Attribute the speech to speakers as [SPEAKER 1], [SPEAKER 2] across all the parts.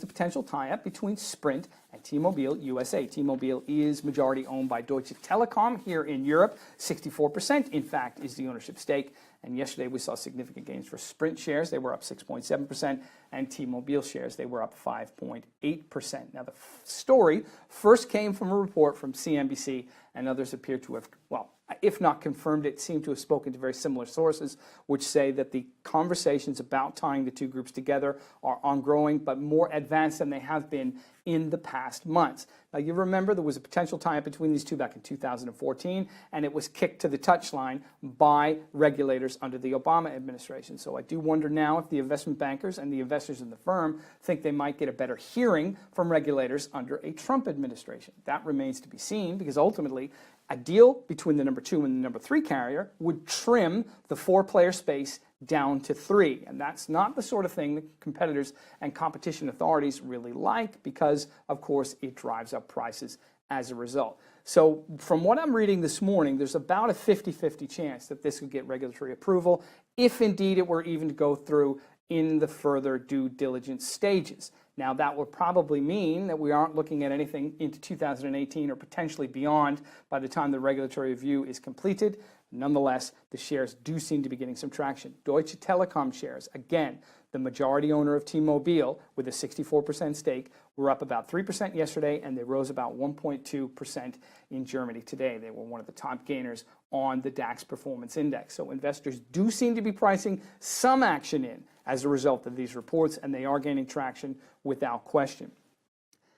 [SPEAKER 1] the potential tie-up between Sprint and T-Mobile USA. T-Mobile is majority owned by Deutsche Telekom here in Europe. 64%, in fact, is the ownership stake. And yesterday we saw significant gains for Sprint shares. They were up 6.7%, and T-Mobile shares, they were up 5.8%. Now, the story first came from a report from CNBC, and others appear to have, well, if not confirmed it, seem to have spoken to very similar sources, which say that the conversations about tying the two groups together are ongoing, but more advanced than they have been in the past months. Now, you remember there was a potential tie-up between these two back in 2014, and it was kicked to the touchline by regulators under the Obama administration. So I do wonder now if the investment bankers and the investors in the firm think they might get a better hearing from regulators under a Trump administration. That remains to be seen, because ultimately a deal between the number 2 and the number 3 carrier would trim the 4-player space down to 3. And that's not the sort of thing that competitors and competition authorities really like, because, of course, it drives up prices as a result. So from what I'm reading this morning, there's about a 50-50 chance that this could get regulatory approval, if indeed it were even to go through in the further due diligence stages. Now, that would probably mean that we aren't looking at anything into 2018 or potentially beyond by the time the regulatory review is completed. Nonetheless, the shares do seem to be getting some traction. Deutsche Telekom shares, again, the majority owner of T-Mobile with a 64% stake, were up about 3% yesterday, and they rose about 1.2% in Germany today. They were one of the top gainers on the DAX Performance Index. So investors do seem to be pricing some action in as a result of these reports, and they are gaining traction without question.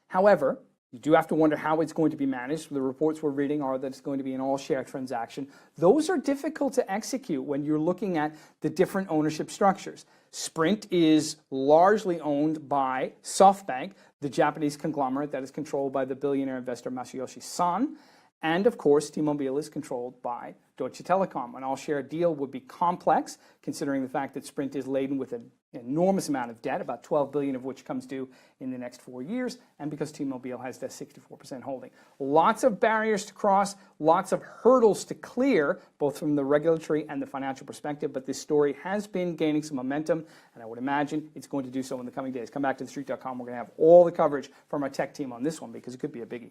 [SPEAKER 1] However, you do have to wonder how it's going to be managed. The reports we're reading are that it's going to be an all-share transaction. Those are difficult to execute when you're looking at the different ownership structures. Sprint is largely owned by SoftBank, the Japanese conglomerate that is controlled by the billionaire investor Masayoshi Son. And of course, T-Mobile is controlled by Deutsche Telekom. An all-share deal would be complex, considering the fact that Sprint is laden with an enormous amount of debt, about $12 billion of which comes due in the next 4 years, and because T-Mobile has that 64% holding. Lots of barriers to cross, lots of hurdles to clear, both from the regulatory and the financial perspective, but this story has been gaining some momentum, and I would imagine it's going to do so in the coming days. Come back to TheStreet.com. We're going to have all the coverage from our tech team on this one, because it could be a biggie.